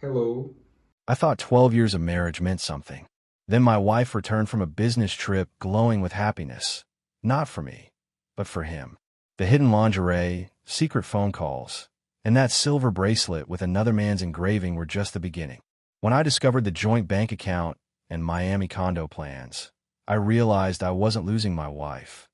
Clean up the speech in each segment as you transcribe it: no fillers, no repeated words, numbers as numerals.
Hello. I thought 12 years of marriage meant something. Then my wife returned from a business trip glowing with happiness. Not for me, but for him. The hidden lingerie, secret phone calls, and that silver bracelet with another man's engraving were just the beginning. When I discovered the joint bank account and Miami condo plans, I realized I wasn't losing my wife.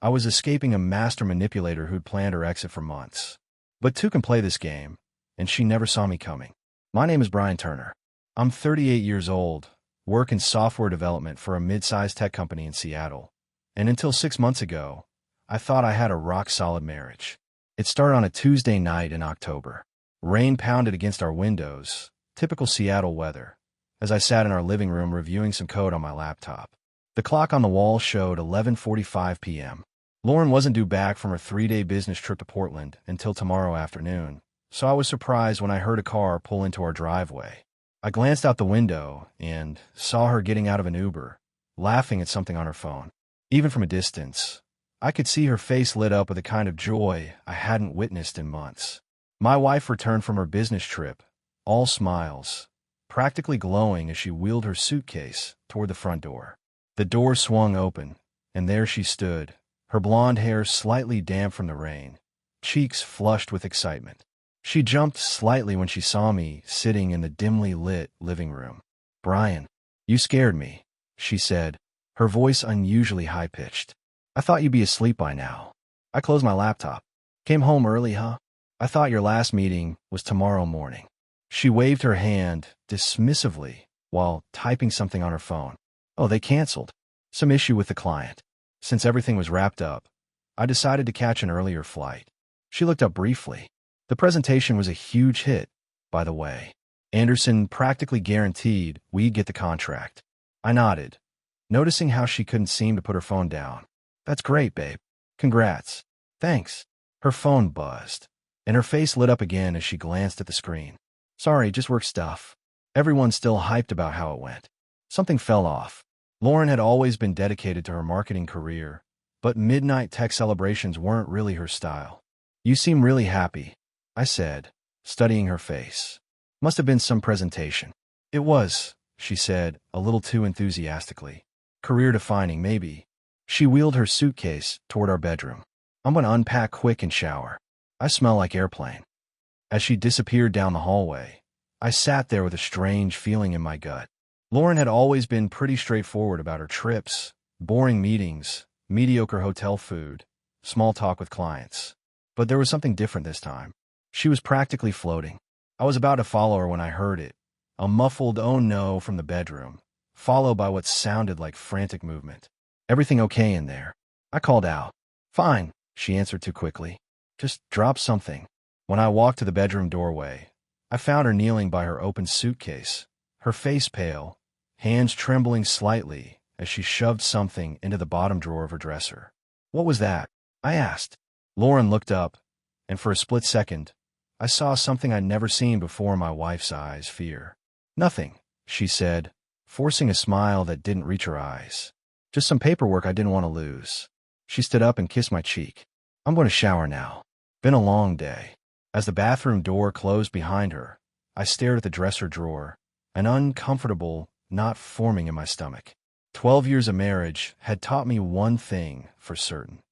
I was escaping a master manipulator who'd planned her exit for months. But two can play this game, and she never saw me coming. My name is Brian Turner. I'm 38 years old, work in software development for a mid-sized tech company in Seattle. And until 6 months ago, I thought I had a rock-solid marriage. It started on a Tuesday night in October. Rain pounded against our windows, typical Seattle weather, as I sat in our living room reviewing some code on my laptop. The clock on the wall showed 11:45 p.m. Lauren wasn't due back from her 3-day business trip to Portland until tomorrow afternoon, so I was surprised when I heard a car pull into our driveway. I glanced out the window and saw her getting out of an Uber, laughing at something on her phone. Even from a distance, I could see her face lit up with a kind of joy I hadn't witnessed in months. My wife returned from her business trip, all smiles, practically glowing as she wheeled her suitcase toward the front door. The door swung open, and there she stood, her blonde hair slightly damp from the rain, cheeks flushed with excitement. She jumped slightly when she saw me sitting in the dimly lit living room. "Brian, you scared me," she said, her voice unusually high-pitched. "I thought you'd be asleep by now." I closed my laptop. "Came home early, huh? I thought your last meeting was tomorrow morning." She waved her hand dismissively while typing something on her phone. "Oh, they canceled. Some issue with the client." Since everything was wrapped up, I decided to catch an earlier flight. She looked up briefly. The presentation was a huge hit, by the way. Anderson practically guaranteed we'd get the contract. I nodded, noticing how she couldn't seem to put her phone down. "That's great, babe. Congrats." "Thanks." Her phone buzzed, and her face lit up again as she glanced at the screen. "Sorry, just work stuff." Everyone's still hyped about how it went. Something fell off. Lauren had always been dedicated to her marketing career, but midnight tech celebrations weren't really her style. "You seem really happy," I said, studying her face. "Must have been some presentation." "It was," she said, a little too enthusiastically. "Career-defining, maybe." She wheeled her suitcase toward our bedroom. "I'm gonna unpack quick and shower. I smell like airplane." As she disappeared down the hallway, I sat there with a strange feeling in my gut. Lauren had always been pretty straightforward about her trips, boring meetings, mediocre hotel food, small talk with clients. But there was something different this time. She was practically floating. I was about to follow her when I heard it, a muffled "oh no" from the bedroom, followed by what sounded like frantic movement. "Everything okay in there?" I called out. "Fine," she answered too quickly. "Just drop something." When I walked to the bedroom doorway, I found her kneeling by her open suitcase, her face pale, hands trembling slightly as she shoved something into the bottom drawer of her dresser. "What was that?" I asked. Lauren looked up, and for a split second, I saw something I'd never seen before in my wife's eyes: fear. "Nothing," she said, forcing a smile that didn't reach her eyes. "Just some paperwork I didn't want to lose." She stood up and kissed my cheek. "I'm going to shower now. Been a long day." As the bathroom door closed behind her, I stared at the dresser drawer, an uncomfortable knot forming in my stomach. 12 years of marriage had taught me one thing for certain.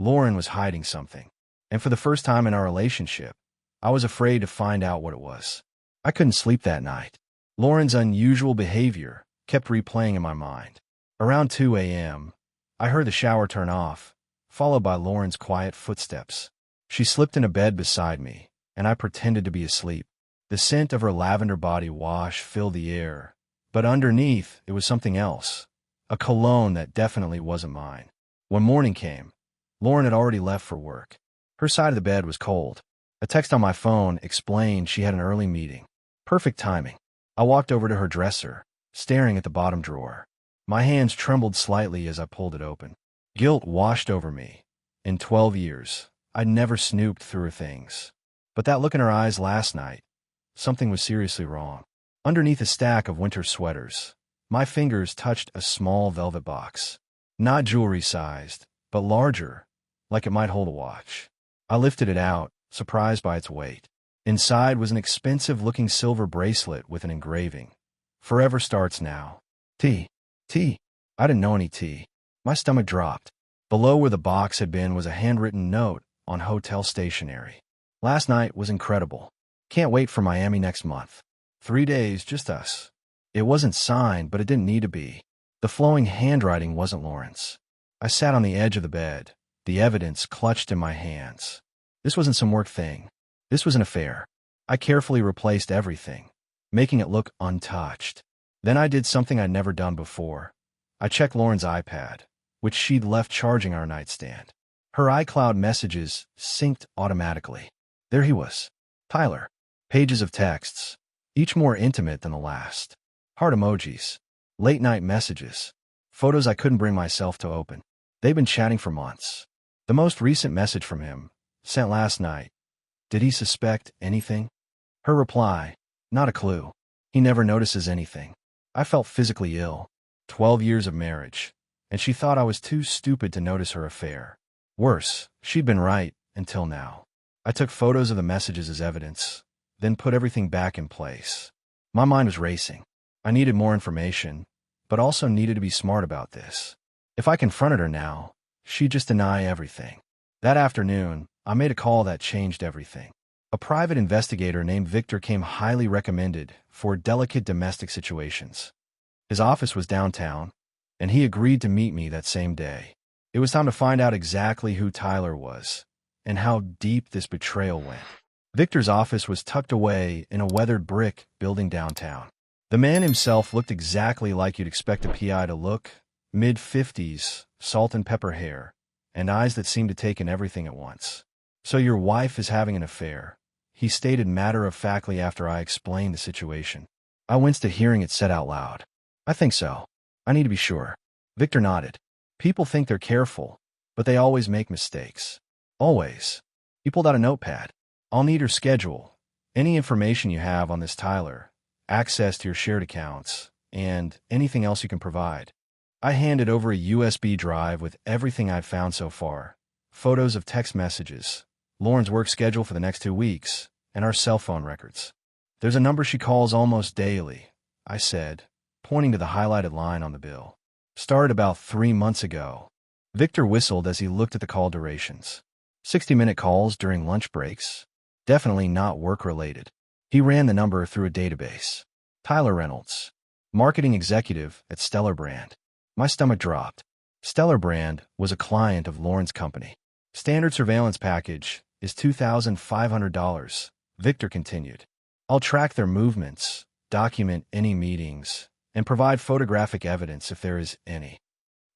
Lauren was hiding something, and for the first time in our relationship, I was afraid to find out what it was. I couldn't sleep that night. Lauren's unusual behavior kept replaying in my mind. Around 2 a.m., I heard the shower turn off, followed by Lauren's quiet footsteps. She slipped into bed beside me, and I pretended to be asleep. The scent of her lavender body wash filled the air, but underneath it was something else, a cologne that definitely wasn't mine. When morning came, Lauren had already left for work. Her side of the bed was cold. A text on my phone explained she had an early meeting. Perfect timing. I walked over to her dresser, staring at the bottom drawer. My hands trembled slightly as I pulled it open. Guilt washed over me. In 12 years, I'd never snooped through her things. But that look in her eyes last night, something was seriously wrong. Underneath a stack of winter sweaters, my fingers touched a small velvet box. Not jewelry-sized, but larger, like it might hold a watch. I lifted it out, surprised by its weight. Inside was an expensive-looking silver bracelet with an engraving. "Forever starts now." Tea. Tea. I didn't know any tea. My stomach dropped. Below where the box had been was a handwritten note on hotel stationery. "Last night was incredible. Can't wait for Miami next month. 3 days, just us." It wasn't signed, but it didn't need to be. The flowing handwriting wasn't Lauren's. I sat on the edge of the bed, the evidence clutched in my hands. This wasn't some work thing. This was an affair. I carefully replaced everything, making it look untouched. Then I did something I'd never done before. I checked Lauren's iPad, which she'd left charging our nightstand. Her iCloud messages synced automatically. There he was. Tyler. Pages of texts, each more intimate than the last. Heart emojis. Late-night messages. Photos I couldn't bring myself to open. They'd been chatting for months. The most recent message from him, sent last night. Did he suspect anything? Her reply, not a clue. He never notices anything. I felt physically ill. 12 years of marriage, and she thought I was too stupid to notice her affair. Worse, she'd been right, until now. I took photos of the messages as evidence, then put everything back in place. My mind was racing. I needed more information, but also needed to be smart about this. If I confronted her now, she'd just deny everything. That afternoon, I made a call that changed everything. A private investigator named Victor came highly recommended for delicate domestic situations. His office was downtown, and he agreed to meet me that same day. It was time to find out exactly who Tyler was and how deep this betrayal went. Victor's office was tucked away in a weathered brick building downtown. The man himself looked exactly like you'd expect a PI to look, mid-50s, salt and pepper hair, and eyes that seemed to take in everything at once. "So your wife is having an affair," he stated matter-of-factly after I explained the situation. I winced at hearing it said out loud. "I think so. I need to be sure." Victor nodded. "People think they're careful, but they always make mistakes. Always." He pulled out a notepad. "I'll need her schedule, any information you have on this Tyler, access to your shared accounts, and anything else you can provide." I handed over a USB drive with everything I've found so far, photos of text messages, Lauren's work schedule for the next 2 weeks, and our cell phone records. "There's a number she calls almost daily," I said, pointing to the highlighted line on the bill. "Started about 3 months ago." Victor whistled as he looked at the call durations. 60-minute calls during lunch breaks. Definitely not work-related. He ran the number through a database. Tyler Reynolds, marketing executive at Stellar Brand. My stomach dropped. Stellar Brand was a client of Lauren's company. "Standard surveillance package is $2,500, Victor continued. "I'll track their movements, document any meetings, and provide photographic evidence if there is any."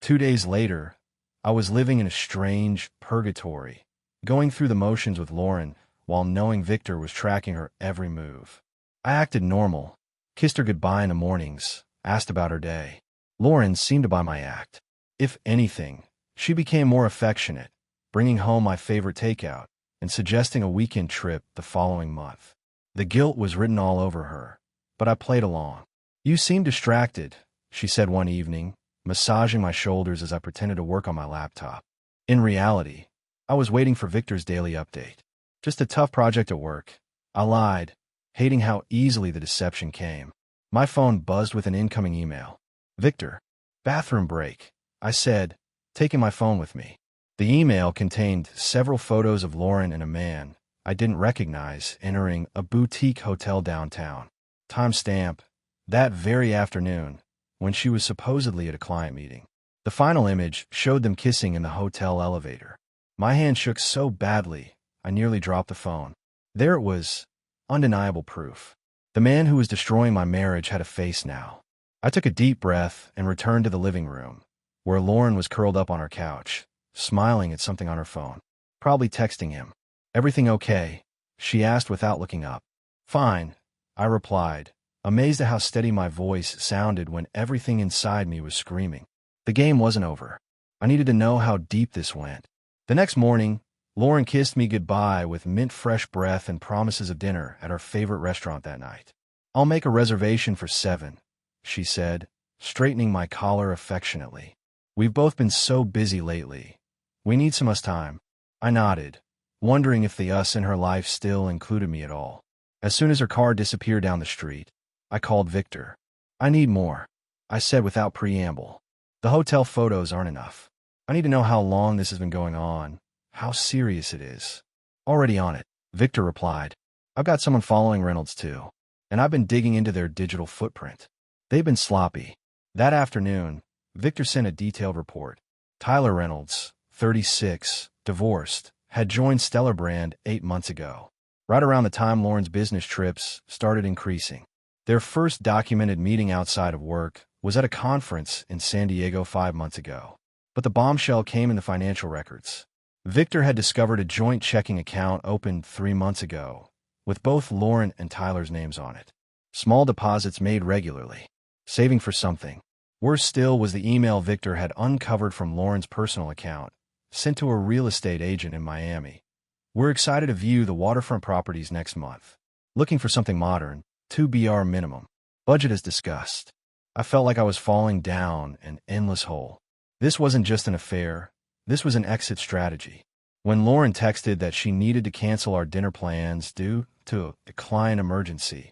2 days later, I was living in a strange purgatory, going through the motions with Lauren while knowing Victor was tracking her every move. I acted normal, kissed her goodbye in the mornings, asked about her day. Lauren seemed to buy my act. If anything, she became more affectionate, bringing home my favorite takeout and suggesting a weekend trip the following month. The guilt was written all over her, but I played along. "You seem distracted," she said one evening, massaging my shoulders as I pretended to work on my laptop. In reality, I was waiting for Victor's daily update. "Just a tough project at work," I lied, hating how easily the deception came. My phone buzzed with an incoming email. "Victor, bathroom break," I said, taking my phone with me. The email contained several photos of Lauren and a man I didn't recognize entering a boutique hotel downtown. Timestamp, that very afternoon, when she was supposedly at a client meeting. The final image showed them kissing in the hotel elevator. My hand shook so badly, I nearly dropped the phone. There it was, undeniable proof. The man who was destroying my marriage had a face now. I took a deep breath and returned to the living room, where Lauren was curled up on her couch, smiling at something on her phone. Probably texting him. "Everything okay?" she asked without looking up. "Fine," I replied, amazed at how steady my voice sounded when everything inside me was screaming. The game wasn't over. I needed to know how deep this went. The next morning, Lauren kissed me goodbye with mint-fresh breath and promises of dinner at our favorite restaurant that night. "I'll make a reservation for 7, she said, straightening my collar affectionately. "We've both been so busy lately. We need some us time." I nodded, wondering if the us in her life still included me at all. As soon as her car disappeared down the street, I called Victor. I need more, I said without preamble. The hotel photos aren't enough. I need to know how long this has been going on, how serious it is. Already on it, Victor replied. I've got someone following Reynolds too, and I've been digging into their digital footprint. They've been sloppy. That afternoon, Victor sent a detailed report. Tyler Reynolds, 36, divorced, had joined Stellar Brand 8 months ago, right around the time Lauren's business trips started increasing. Their first documented meeting outside of work was at a conference in San Diego 5 months ago. But the bombshell came in the financial records. Victor had discovered a joint checking account opened 3 months ago, with both Lauren and Tyler's names on it. Small deposits made regularly, saving for something. Worse still was the email Victor had uncovered from Lauren's personal account, sent to a real estate agent in Miami. We're excited to view the waterfront properties next month. Looking for something modern, 2 BR minimum. Budget as discussed. I felt like I was falling down an endless hole. This wasn't just an affair. This was an exit strategy. When Lauren texted that she needed to cancel our dinner plans due to a client emergency,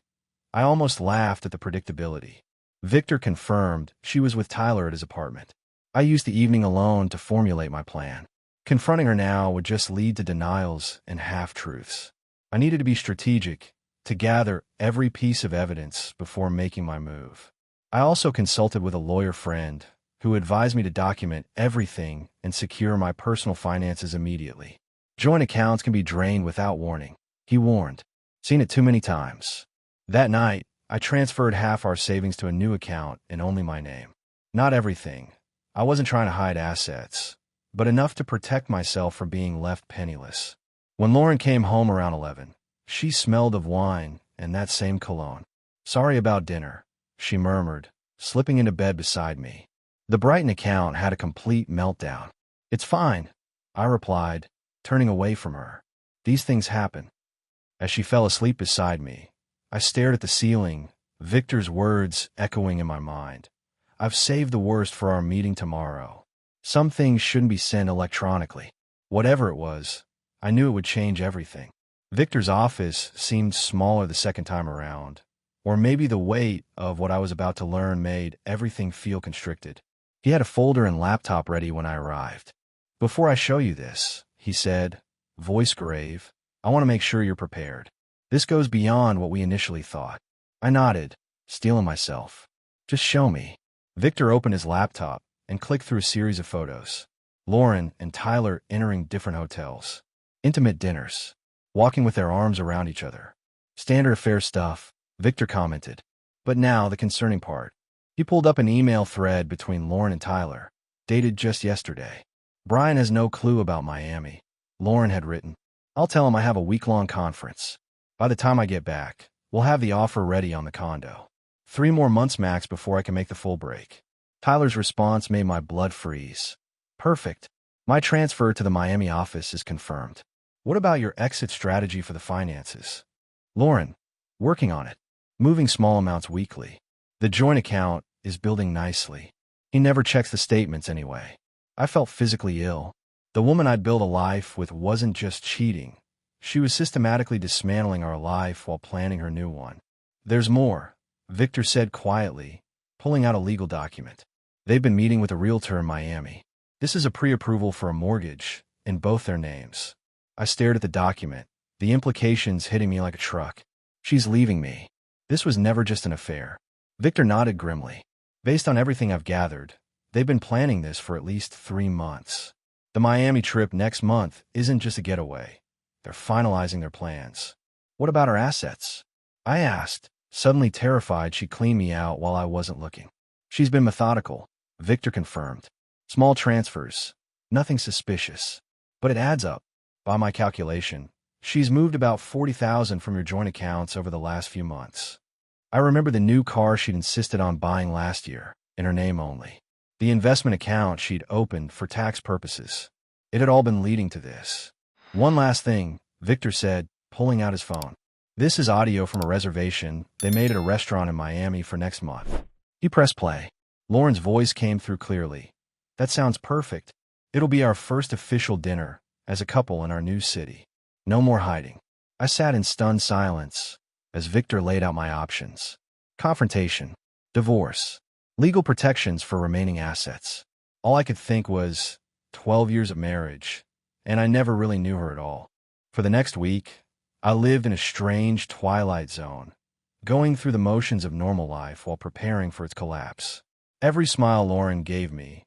I almost laughed at the predictability. Victor confirmed she was with Tyler at his apartment. I used the evening alone to formulate my plan. Confronting her now would just lead to denials and half-truths. I needed to be strategic, to gather every piece of evidence before making my move. I also consulted with a lawyer friend who advised me to document everything and secure my personal finances immediately. Joint accounts can be drained without warning, he warned. Seen it too many times. That night, I transferred half our savings to a new account in only my name. Not everything. I wasn't trying to hide assets, but enough to protect myself from being left penniless. When Lauren came home around 11, she smelled of wine and that same cologne. Sorry about dinner, she murmured, slipping into bed beside me. The Brighton account had a complete meltdown. It's fine, I replied, turning away from her. These things happen. As she fell asleep beside me, I stared at the ceiling, Victor's words echoing in my mind. I've saved the worst for our meeting tomorrow. Some things shouldn't be sent electronically. Whatever it was, I knew it would change everything. Victor's office seemed smaller the second time around, or maybe the weight of what I was about to learn made everything feel constricted. He had a folder and laptop ready when I arrived. Before I show you this, he said, voice grave, I want to make sure you're prepared. This goes beyond what we initially thought. I nodded, steeling myself. Just show me. Victor opened his laptop and clicked through a series of photos. Lauren and Tyler entering different hotels. Intimate dinners. Walking with their arms around each other. Standard affair stuff, Victor commented. But now the concerning part. He pulled up an email thread between Lauren and Tyler, dated just yesterday. Brian has no clue about Miami. Lauren had written, I'll tell him I have a week-long conference. By the time I get back, we'll have the offer ready on the condo. 3 more months max before I can make the full break. Tyler's response made my blood freeze. Perfect. My transfer to the Miami office is confirmed. What about your exit strategy for the finances? Lauren, working on it. Moving small amounts weekly. The joint account is building nicely. He never checks the statements anyway. I felt physically ill. The woman I'd built a life with wasn't just cheating. She was systematically dismantling our life while planning her new one. There's more, Victor said quietly, pulling out a legal document. They've been meeting with a realtor in Miami. This is a pre-approval for a mortgage in both their names. I stared at the document, the implications hitting me like a truck. She's leaving me. This was never just an affair. Victor nodded grimly. Based on everything I've gathered, they've been planning this for at least 3 months. The Miami trip next month isn't just a getaway. They're finalizing their plans. What about our assets? I asked, suddenly terrified she'd clean me out while I wasn't looking. She's been methodical, Victor confirmed. Small transfers, nothing suspicious. But it adds up. By my calculation, she's moved about $40,000 from your joint accounts over the last few months. I remember the new car she'd insisted on buying last year, in her name only. The investment account she'd opened for tax purposes. It had all been leading to this. One last thing, Victor said, pulling out his phone. This is audio from a reservation they made at a restaurant in Miami for next month. He pressed play. Lauren's voice came through clearly. That sounds perfect. It'll be our first official dinner as a couple in our new city. No more hiding. I sat in stunned silence as Victor laid out my options. Confrontation, divorce, legal protections for remaining assets. All I could think was 12 years of marriage, and I never really knew her at all. For the next week, I lived in a strange twilight zone, going through the motions of normal life while preparing for its collapse. Every smile Lauren gave me,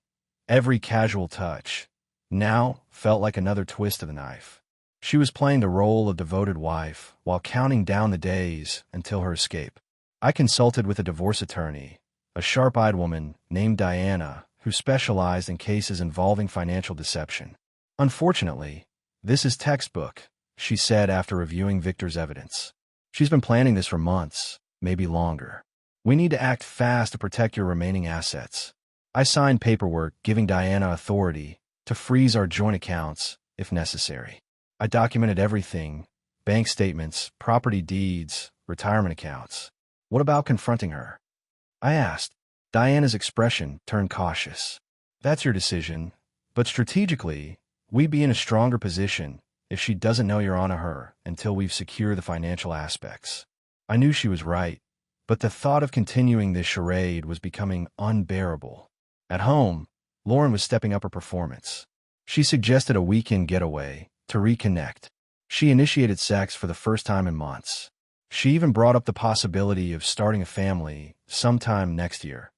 every casual touch, now felt like another twist of the knife. She was playing the role of devoted wife while counting down the days until her escape. I consulted with a divorce attorney, a sharp-eyed woman named Diana, who specialized in cases involving financial deception. Unfortunately, this is textbook, she said after reviewing Victor's evidence. She's been planning this for months, maybe longer. We need to act fast to protect your remaining assets. I signed paperwork giving Diana authority to freeze our joint accounts if necessary. I documented everything: bank statements, property deeds, retirement accounts. What about confronting her? I asked. Diana's expression turned cautious. That's your decision, but strategically, we'd be in a stronger position if she doesn't know you're on to her until we've secured the financial aspects. I knew she was right, but the thought of continuing this charade was becoming unbearable. At home, Lauren was stepping up her performance. She suggested a weekend getaway to reconnect. She initiated sex for the first time in months. She even brought up the possibility of starting a family sometime next year,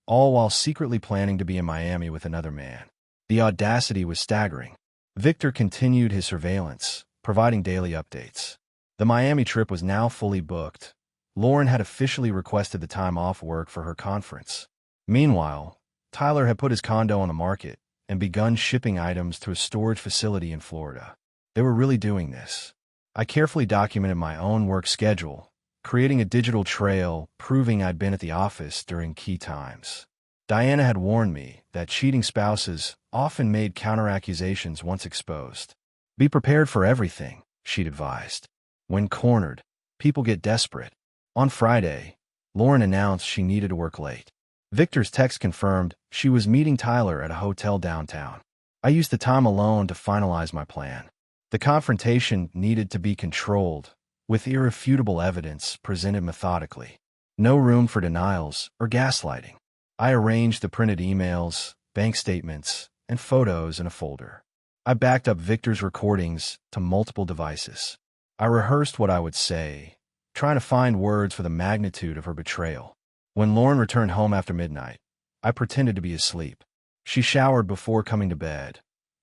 all while secretly planning to be in Miami with another man. The audacity was staggering. Victor continued his surveillance, providing daily updates. The Miami trip was now fully booked. Lauren had officially requested the time off work for her conference. Meanwhile, Tyler had put his condo on the market and begun shipping items to a storage facility in Florida. They were really doing this. I carefully documented my own work schedule, creating a digital trail proving I'd been at the office during key times. Diana had warned me that cheating spouses often made counter-accusations once exposed. Be prepared for everything, she'd advised. When cornered, people get desperate. On Friday, Lauren announced she needed to work late. Victor's text confirmed she was meeting Tyler at a hotel downtown. I used the time alone to finalize my plan. The confrontation needed to be controlled, with irrefutable evidence presented methodically. No room for denials or gaslighting. I arranged the printed emails, bank statements, and photos in a folder. I backed up Victor's recordings to multiple devices. I rehearsed what I would say, trying to find words for the magnitude of her betrayal. When Lauren returned home after midnight, I pretended to be asleep. She showered before coming to bed,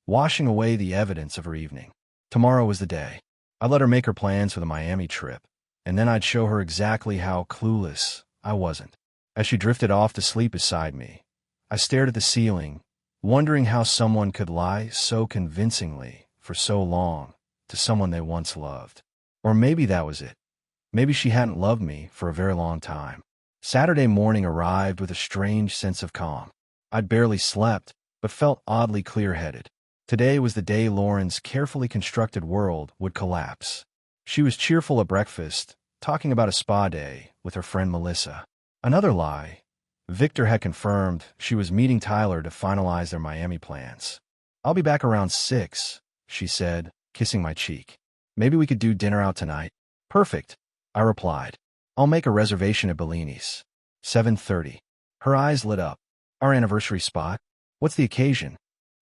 washing away the evidence of her evening. Tomorrow was the day. I let her make her plans for the Miami trip, and then I'd show her exactly how clueless I wasn't. As she drifted off to sleep beside me, I stared at the ceiling, wondering how someone could lie so convincingly for so long to someone they once loved. Or maybe that was it. Maybe she hadn't loved me for a very long time. Saturday morning arrived with a strange sense of calm. I'd barely slept, but felt oddly clear-headed. Today was the day Lauren's carefully constructed world would collapse. She was cheerful at breakfast, talking about a spa day with her friend Melissa. Another lie. Victor had confirmed she was meeting Tyler to finalize their Miami plans. I'll be back around 6, she said, kissing my cheek. Maybe we could do dinner out tonight. Perfect, I replied. I'll make a reservation at Bellini's. 7:30. Her eyes lit up. Our anniversary spot? What's the occasion?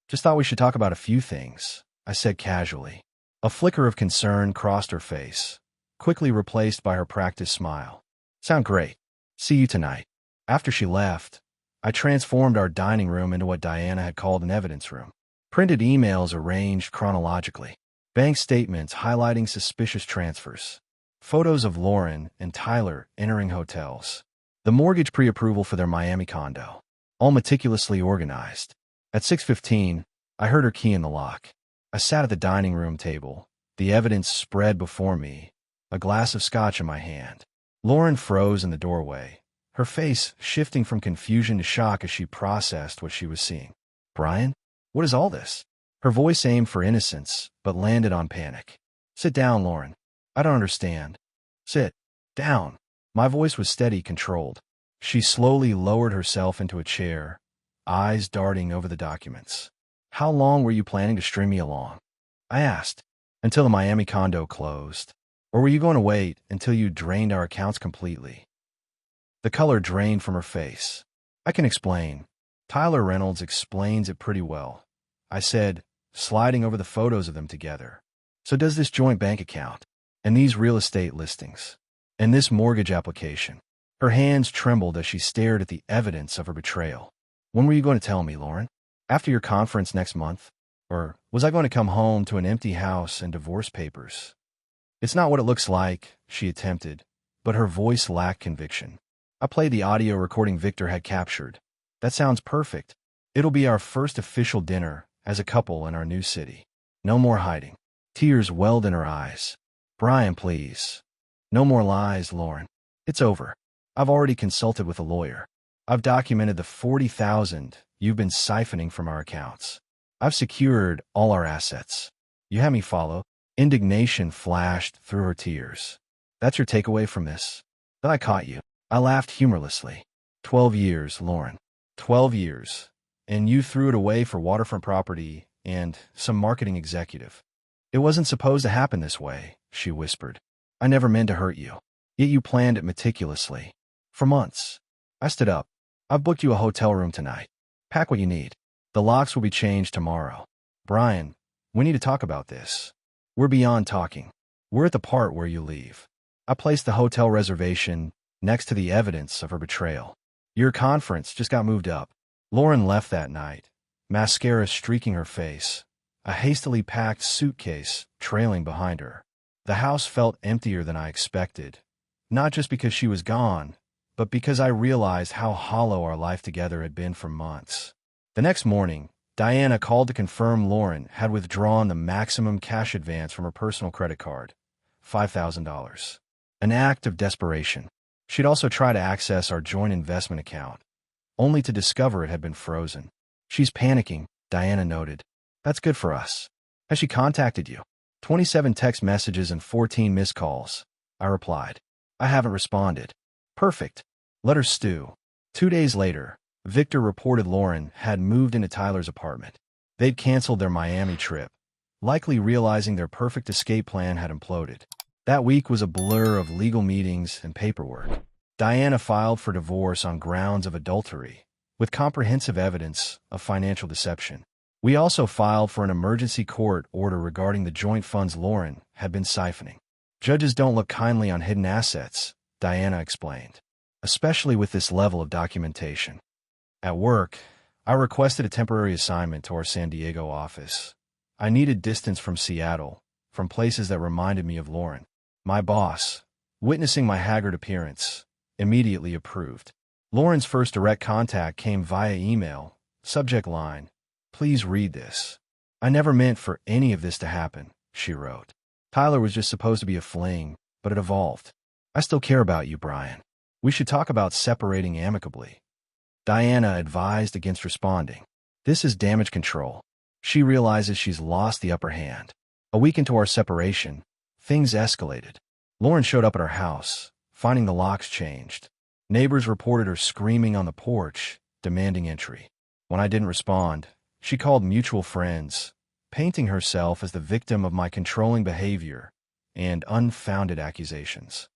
Just thought we should talk about a few things, I said casually. A flicker of concern crossed her face, quickly replaced by her practiced smile. Sound great. See you tonight. After she left, I transformed our dining room into what Diana had called an evidence room. Printed emails arranged chronologically. Bank statements highlighting suspicious transfers. Photos of Lauren and Tyler entering hotels. The mortgage pre-approval for their Miami condo. All meticulously organized. At 6:15, I heard her key in the lock. I sat at the dining room table, the evidence spread before me, a glass of scotch in my hand. Lauren froze in the doorway, her face shifting from confusion to shock as she processed what she was seeing. Brian? What is all this? Her voice aimed for innocence, but landed on panic. Sit down, Lauren. I don't understand. Sit down. My voice was steady, controlled. She slowly lowered herself into a chair, eyes darting over the documents. How long were you planning to string me along? I asked. Until the Miami condo closed? Or were you going to wait until you drained our accounts completely? The color drained from her face. I can explain. Tyler Reynolds explains it pretty well, I said, sliding over the photos of them together. So does this joint bank account, and these real estate listings, and this mortgage application. Her hands trembled as she stared at the evidence of her betrayal. When were you going to tell me, Lauren? After your conference next month? Or was I going to come home to an empty house and divorce papers? It's not what it looks like, she attempted, but her voice lacked conviction. I played the audio recording Victor had captured. That sounds perfect. It'll be our first official dinner as a couple in our new city. No more hiding. Tears welled in her eyes. Brian, please. No more lies, Lauren. It's over. I've already consulted with a lawyer. I've documented the $40,000 you've been siphoning from our accounts. I've secured all our assets. You had me follow. Indignation flashed through her tears. That's your takeaway from this? Then I caught you. I laughed humorlessly. 12 years, Lauren. 12 years. And you threw it away for waterfront property and some marketing executive. It wasn't supposed to happen this way, she whispered. I never meant to hurt you. Yet you planned it meticulously. For months. I stood up. I've booked you a hotel room tonight. Pack what you need. The locks will be changed tomorrow. Brian, we need to talk about this. We're beyond talking. We're at the part where you leave. I placed the hotel reservation next to the evidence of her betrayal. Your conference just got moved up. Lauren left that night, mascara streaking her face, a hastily packed suitcase trailing behind her. The house felt emptier than I expected, not just because she was gone, but because I realized how hollow our life together had been for months. The next morning, Diana called to confirm Lauren had withdrawn the maximum cash advance from her personal credit card, $5,000. An act of desperation. She'd also tried to access our joint investment account, only to discover it had been frozen. She's panicking, Diana noted. That's good for us. Has she contacted you? 27 text messages and 14 missed calls, I replied. I haven't responded. Perfect. Let her stew. 2 days later, Victor reported Lauren had moved into Tyler's apartment. They'd canceled their Miami trip, likely realizing their perfect escape plan had imploded. That week was a blur of legal meetings and paperwork. Diana filed for divorce on grounds of adultery, with comprehensive evidence of financial deception. We also filed for an emergency court order regarding the joint funds Lauren had been siphoning. Judges don't look kindly on hidden assets, Diana explained, especially with this level of documentation. At work, I requested a temporary assignment to our San Diego office. I needed distance from Seattle, from places that reminded me of Lauren. My boss, witnessing my haggard appearance, immediately approved. Lauren's first direct contact came via email, subject line, "Please read this. I never meant for any of this to happen," she wrote. Tyler was just supposed to be a fling, but it evolved. I still care about you, Brian. We should talk about separating amicably. Diana advised against responding. This is damage control. She realizes she's lost the upper hand. A week into our separation, things escalated. Lauren showed up at our house, finding the locks changed. Neighbors reported her screaming on the porch, demanding entry. When I didn't respond, she called mutual friends, painting herself as the victim of my controlling behavior and unfounded accusations.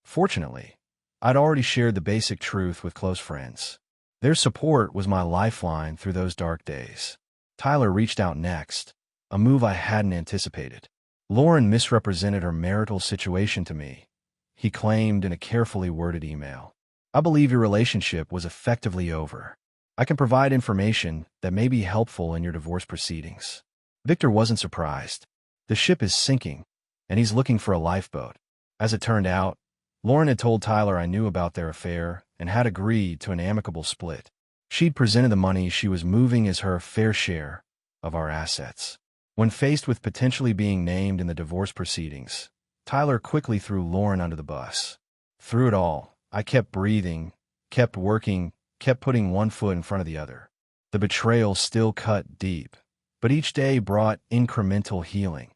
Fortunately, I'd already shared the basic truth with close friends. Their support was my lifeline through those dark days. Tyler reached out next, a move I hadn't anticipated. Lauren misrepresented her marital situation to me, he claimed in a carefully worded email. I believe your relationship was effectively over. I can provide information that may be helpful in your divorce proceedings. Victor wasn't surprised. The ship is sinking, and he's looking for a lifeboat. As it turned out, Lauren had told Tyler I knew about their affair and had agreed to an amicable split. She'd presented the money she was moving as her fair share of our assets. When faced with potentially being named in the divorce proceedings, Tyler quickly threw Lauren under the bus. Through it all, I kept breathing, kept working, kept putting one foot in front of the other. The betrayal still cut deep, but each day brought incremental healing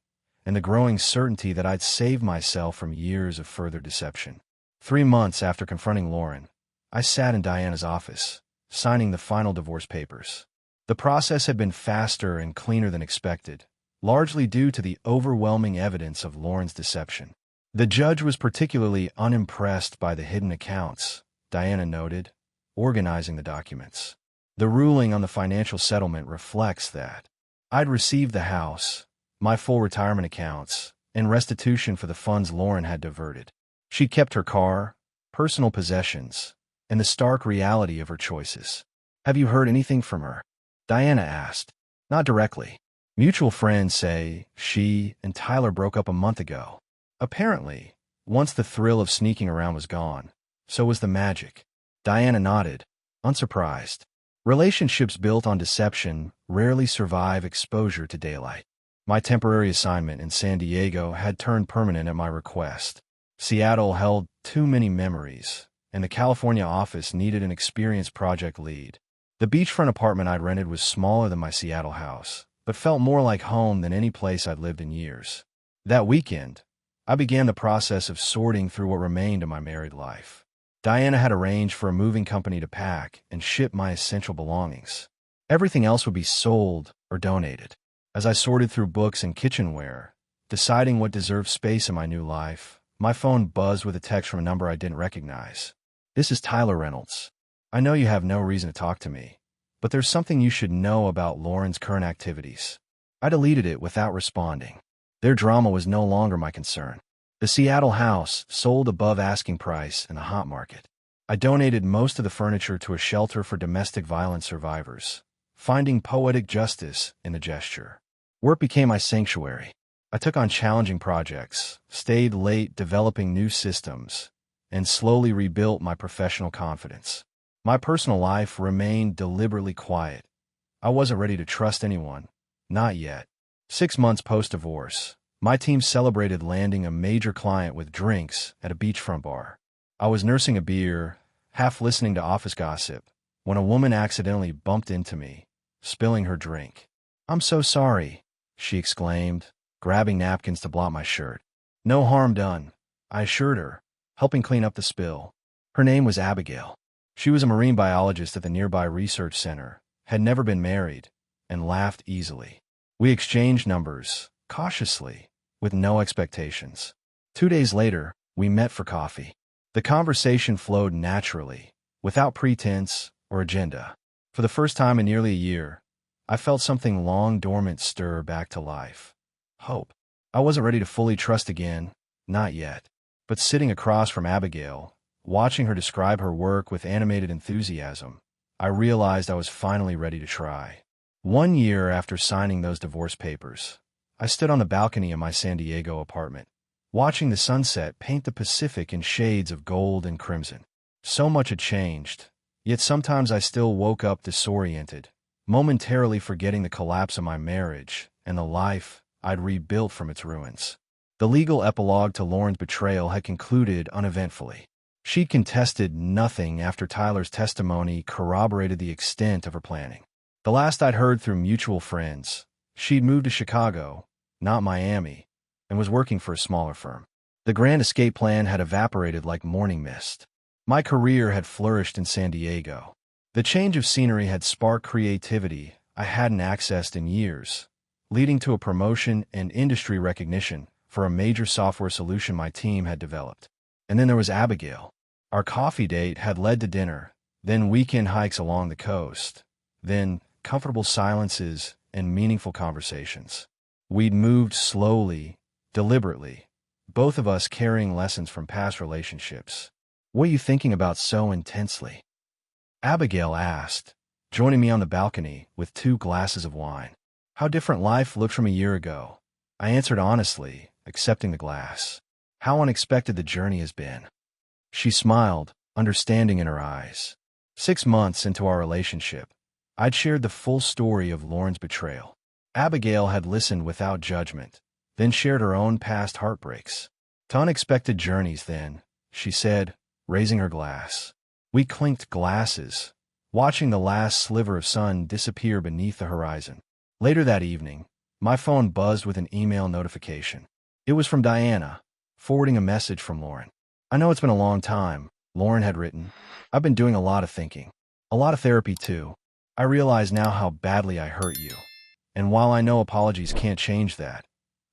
and the growing certainty that I'd saved myself from years of further deception. 3 months after confronting Lauren, I sat in Diana's office, signing the final divorce papers. The process had been faster and cleaner than expected, largely due to the overwhelming evidence of Lauren's deception. The judge was particularly unimpressed by the hidden accounts, Diana noted, organizing the documents. The ruling on the financial settlement reflects that. I'd received the house, my full retirement accounts, and restitution for the funds Lauren had diverted. She kept her car, personal possessions, and the stark reality of her choices. Have you heard anything from her? Diana asked. Not directly. Mutual friends say she and Tyler broke up a month ago. Apparently, once the thrill of sneaking around was gone, so was the magic. Diana nodded, unsurprised. Relationships built on deception rarely survive exposure to daylight. My temporary assignment in San Diego had turned permanent at my request. Seattle held too many memories, and the California office needed an experienced project lead. The beachfront apartment I'd rented was smaller than my Seattle house, but felt more like home than any place I'd lived in years. That weekend, I began the process of sorting through what remained of my married life. Diana had arranged for a moving company to pack and ship my essential belongings. Everything else would be sold or donated. As I sorted through books and kitchenware, deciding what deserved space in my new life, my phone buzzed with a text from a number I didn't recognize. This is Tyler Reynolds. I know you have no reason to talk to me, but there's something you should know about Lauren's current activities. I deleted it without responding. Their drama was no longer my concern. The Seattle house sold above asking price in the hot market. I donated most of the furniture to a shelter for domestic violence survivors, finding poetic justice in the gesture. Work became my sanctuary. I took on challenging projects, stayed late developing new systems, and slowly rebuilt my professional confidence. My personal life remained deliberately quiet. I wasn't ready to trust anyone. Not yet. 6 months post-divorce, my team celebrated landing a major client with drinks at a beachfront bar. I was nursing a beer, half listening to office gossip, when a woman accidentally bumped into me, spilling her drink. "I'm so sorry," she exclaimed, grabbing napkins to blot my shirt. "No harm done," I assured her, helping clean up the spill. Her name was Abigail. She was a marine biologist at the nearby research center, had never been married, and laughed easily. We exchanged numbers, cautiously, with no expectations. 2 days later, we met for coffee. The conversation flowed naturally, without pretense or agenda. For the first time in nearly a year, I felt something long dormant stir back to life. Hope. I wasn't ready to fully trust again, not yet. But sitting across from Abigail, watching her describe her work with animated enthusiasm, I realized I was finally ready to try. 1 year after signing those divorce papers, I stood on the balcony of my San Diego apartment, watching the sunset paint the Pacific in shades of gold and crimson. So much had changed, yet sometimes I still woke up disoriented, momentarily forgetting the collapse of my marriage and the life I'd rebuilt from its ruins. The legal epilogue to Lauren's betrayal had concluded uneventfully. She'd contested nothing after Tyler's testimony corroborated the extent of her planning. The last I'd heard through mutual friends, she'd moved to Chicago, not Miami, and was working for a smaller firm. The grand escape plan had evaporated like morning mist. My career had flourished in San Diego. The change of scenery had sparked creativity I hadn't accessed in years, leading to a promotion and industry recognition for a major software solution my team had developed. And then there was Abigail. Our coffee date had led to dinner, then weekend hikes along the coast, then comfortable silences and meaningful conversations. We'd moved slowly, deliberately, both of us carrying lessons from past relationships. "What are you thinking about so intensely?" Abigail asked, joining me on the balcony with 2 glasses of wine. "How different life looked from a year ago," I answered honestly, accepting the glass. "How unexpected the journey has been." She smiled, understanding in her eyes. 6 months into our relationship, I'd shared the full story of Lauren's betrayal. Abigail had listened without judgment, then shared her own past heartbreaks. "To unexpected journeys, then," she said, raising her glass. We clinked glasses, watching the last sliver of sun disappear beneath the horizon. Later that evening, my phone buzzed with an email notification. It was from Diana, forwarding a message from Lauren. "I know it's been a long time," Lauren had written. "I've been doing a lot of thinking. A lot of therapy, too. I realize now how badly I hurt you. And while I know apologies can't change that,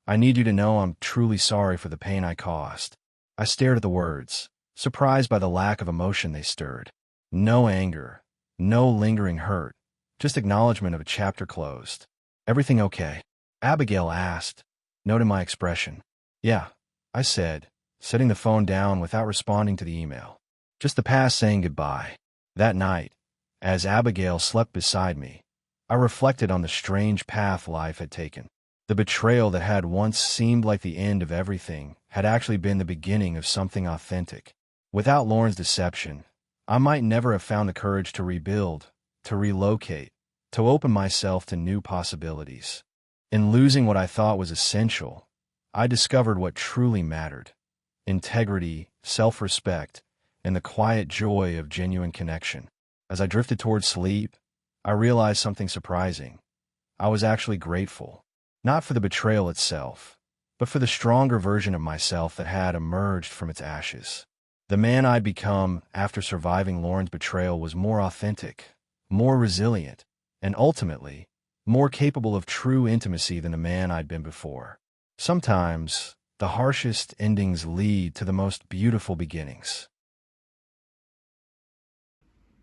I need you to know I'm truly sorry for the pain I caused. I stared at the words, surprised by the lack of emotion they stirred. No anger, no lingering hurt, just acknowledgement of a chapter closed. Everything okay? Abigail asked, noting my expression. Yeah, I said, setting the phone down without responding to the email. Just the past saying goodbye. That night, as Abigail slept beside me, I reflected on the strange path life had taken. The betrayal that had once seemed like the end of everything had actually been the beginning of something authentic. Without Lauren's deception, I might never have found the courage to rebuild, to relocate, to open myself to new possibilities. In losing what I thought was essential, I discovered what truly mattered: integrity, self-respect, and the quiet joy of genuine connection. As I drifted towards sleep, I realized something surprising. I was actually grateful, not for the betrayal itself, but for the stronger version of myself that had emerged from its ashes. The man I'd become after surviving Lauren's betrayal was more authentic, more resilient, and ultimately, more capable of true intimacy than the man I'd been before. Sometimes, the harshest endings lead to the most beautiful beginnings.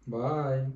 Bye.